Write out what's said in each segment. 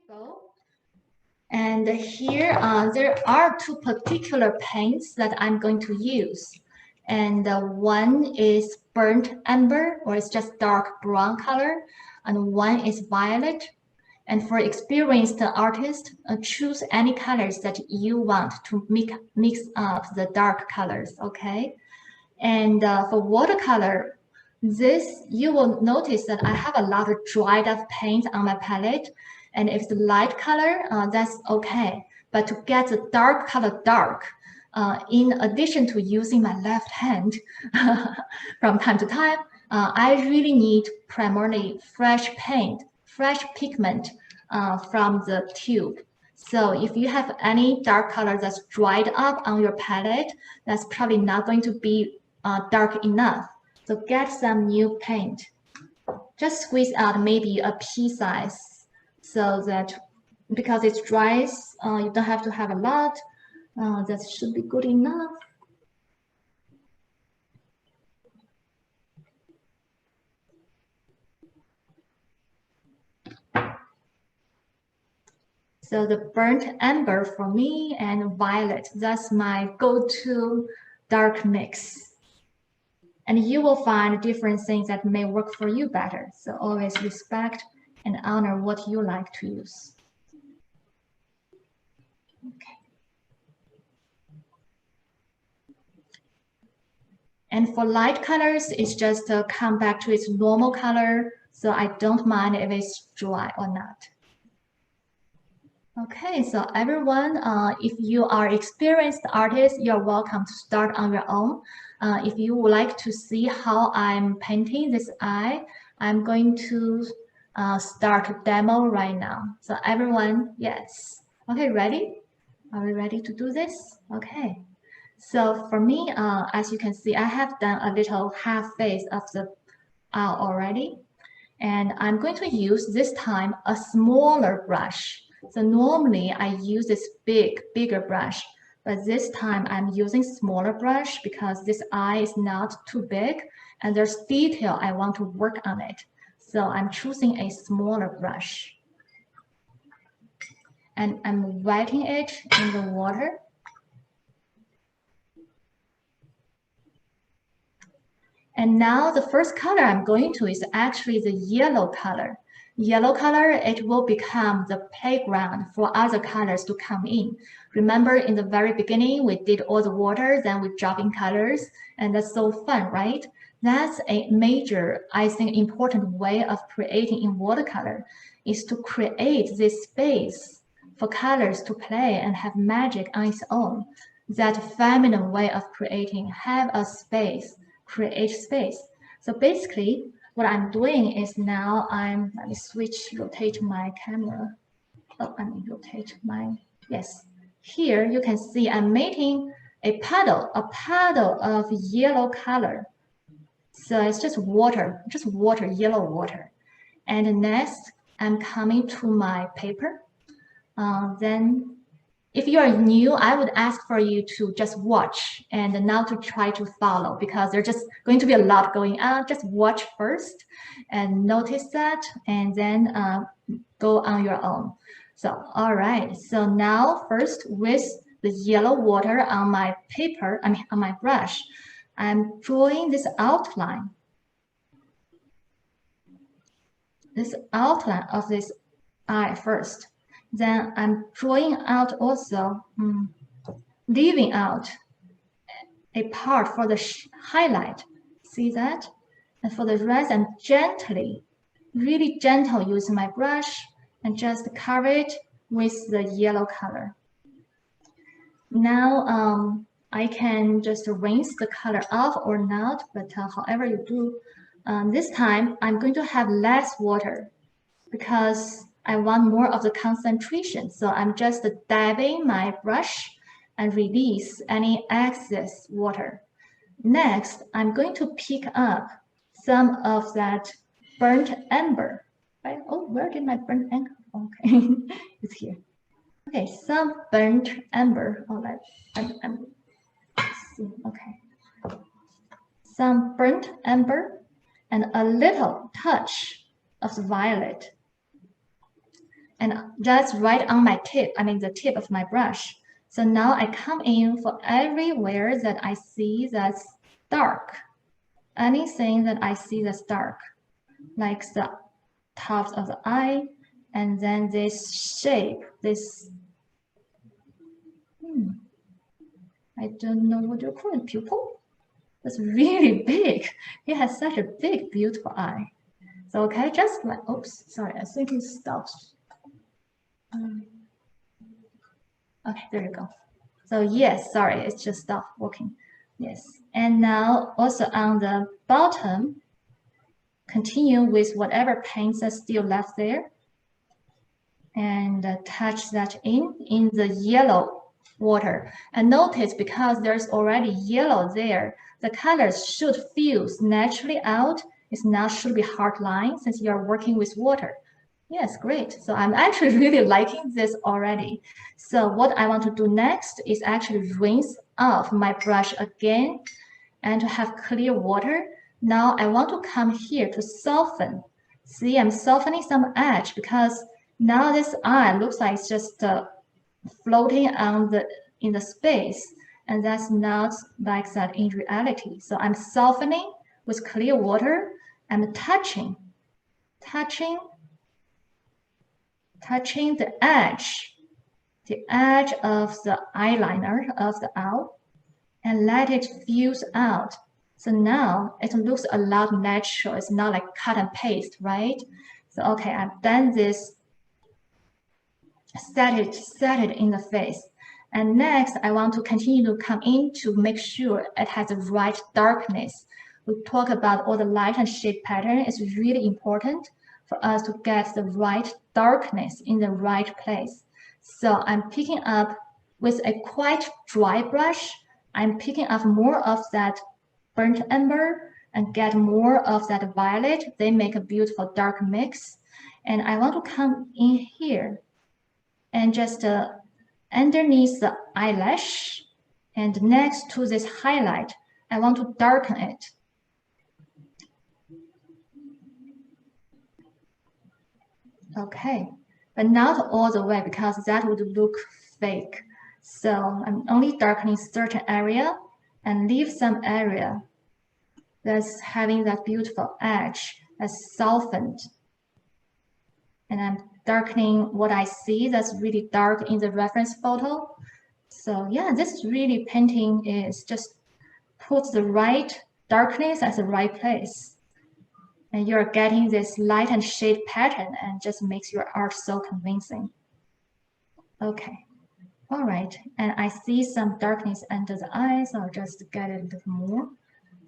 go. And here there are two particular paints that I'm going to use. And one is burnt amber, or it's just dark brown color, and one is violet. And for experienced artists, choose any colors that you want to mix up the dark colors, okay? And for watercolor, you will notice that I have a lot of dried up paint on my palette. And if it's light color, that's okay. But to get the dark color dark, in addition to using my left hand from time to time, I really need primarily fresh paint, fresh pigment from the tube. So if you have any dark color that's dried up on your palette, that's probably not going to be dark enough. So get some new paint. Just squeeze out maybe a pea size, so that because it dries, you don't have to have a lot. That should be good enough. So the burnt amber for me and violet, that's my go-to dark mix. And you will find different things that may work for you better. So always respect and honor what you like to use. Okay. And for light colors, it's just come back to its normal color. So I don't mind if it's dry or not. Okay, so everyone, if you are experienced artist, you're welcome to start on your own. If you would like to see how I'm painting this eye, I'm going to start a demo right now. So everyone, yes. Okay, ready? Are we ready to do this? Okay. So for me, as you can see, I have done a little half face of the eye already. And I'm going to use this time a smaller brush. So normally I use this bigger brush, but this time I'm using smaller brush because this eye is not too big and there's detail I want to work on it. So I'm choosing a smaller brush. And I'm wetting it in the water. And now the first color I'm going to is actually the yellow color. Yellow color, it will become the playground for other colors to come in. Remember in the very beginning, we did all the water, then we drop in colors, and that's so fun, right? That's a major, I think, important way of creating in watercolor, is to create this space for colors to play and have magic on its own. That feminine way of creating, have a space, create space. So basically, what I'm doing is now let me rotate my camera. Rotate my, yes. Here you can see I'm making a puddle of yellow color. So it's just water, yellow water. And next, I'm coming to my paper. Then if you are new, I would ask for you to just watch and not to try to follow because there's just going to be a lot going on. Just watch first and notice that and then go on your own. So, all right. So now first with the yellow water on my paper, on my brush, I'm drawing this outline. This outline of this eye first. Then I'm drawing out also, leaving out a part for the highlight. See that? And for the rest, I'm gently, really gentle using my brush and just cover it with the yellow color. Now I can just rinse the color off or not, but however you do, this time I'm going to have less water because I want more of the concentration. So I'm just dabbing my brush and release any excess water. Next, I'm going to pick up some of that burnt amber. Right? Oh, where did my burnt amber? Okay, it's here. Okay, some burnt amber. Oh, let's see. Okay, some burnt amber and a little touch of the violet. And that's right on my tip, I mean the tip of my brush. So now I come in for everywhere that I see that's dark. Anything that I see that's dark, like the tops of the eye, and then this shape, this, I don't know what you call it, pupil? It's really big. He has such a big, beautiful eye. So okay, just like, oops, sorry, I think it stops. Okay, there you go. So yes, sorry, it's just stopped working. Yes, and now also on the bottom, continue with whatever paints are still left there, and touch that in the yellow water. And notice, because there's already yellow there, the colors should fuse naturally out. It's not should be hard line since you're working with water. Yes, great. So I'm actually really liking this already. So what I want to do next is actually rinse off my brush again and to have clear water. Now I want to come here to soften. See, I'm softening some edge because now this eye looks like it's just floating on in the space, and that's not like that in reality. So I'm softening with clear water and touching the edge of the eyeliner of the owl, and let it fuse out. So now it looks a lot natural. It's not like cut and paste, right? So okay, I've done this, set it in the face. And next, I want to continue to come in to make sure it has the right darkness. We talk about all the light and shade pattern. It's really important for us to get the right darkness in the right place. So I'm picking up with a quite dry brush. I'm picking up more of that burnt umber and get more of that violet. They make a beautiful dark mix. And I want to come in here and just underneath the eyelash and next to this highlight, I want to darken it. Okay, but not all the way because that would look fake. So I'm only darkening certain area and leave some area that's having that beautiful edge that's softened. And I'm darkening what I see that's really dark in the reference photo. So yeah, this really painting is just puts the right darkness at the right place. And you're getting this light and shade pattern and just makes your art so convincing. Okay, all right. And I see some darkness under the eyes. I'll just get it a little more.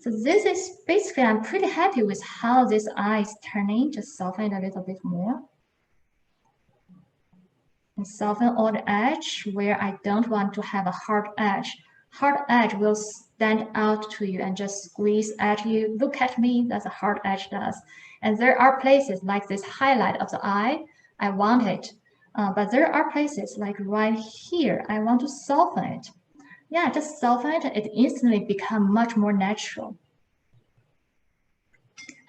So this is basically, I'm pretty happy with how this eye is turning. Just soften it a little bit more. And soften all the edge where I don't want to have a hard edge. Hard edge will stand out to you and just squeeze at you. Look at me, that's a hard edge does. And there are places like this highlight of the eye, I want it. But there are places like right here, I want to soften it. Yeah, just soften it, it instantly becomes much more natural.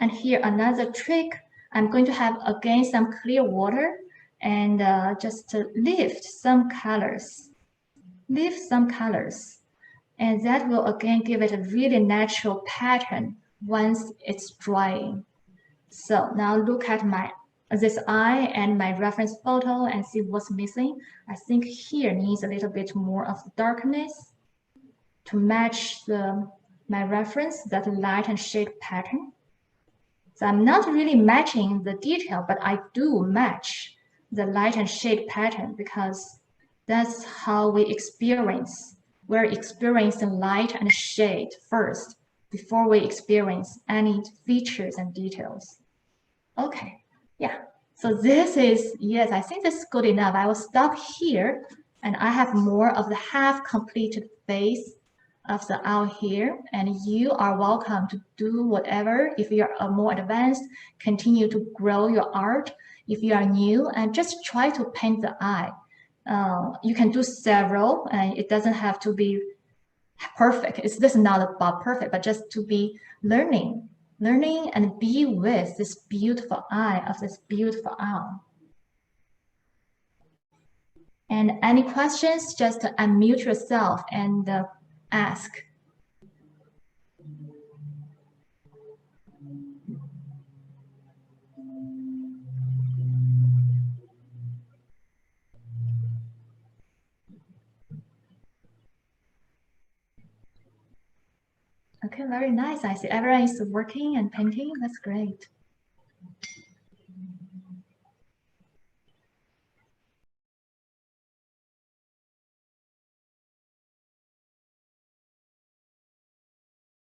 And here another trick, I'm going to have again some clear water and just to lift some colors. Lift some colors. And that will again give it a really natural pattern once it's drying. So now look at this eye and my reference photo and see what's missing. I think here needs a little bit more of the darkness to match my reference, that light and shade pattern. So I'm not really matching the detail, but I do match the light and shade pattern because that's how we experience. We're experiencing light and shade first before we experience any features and details. Okay, yeah. So this is, yes, I think this is good enough. I will stop here and I have more of the half completed face of the owl here, and you are welcome to do whatever. If you are more advanced, continue to grow your art. If you are new, and just try to paint the eye. You can do several, and it doesn't have to be perfect. This is not about perfect, but just to be learning and be with this beautiful eye of this beautiful owl. And any questions, just unmute yourself and ask. Okay, very nice. I see everyone is working and painting. That's great.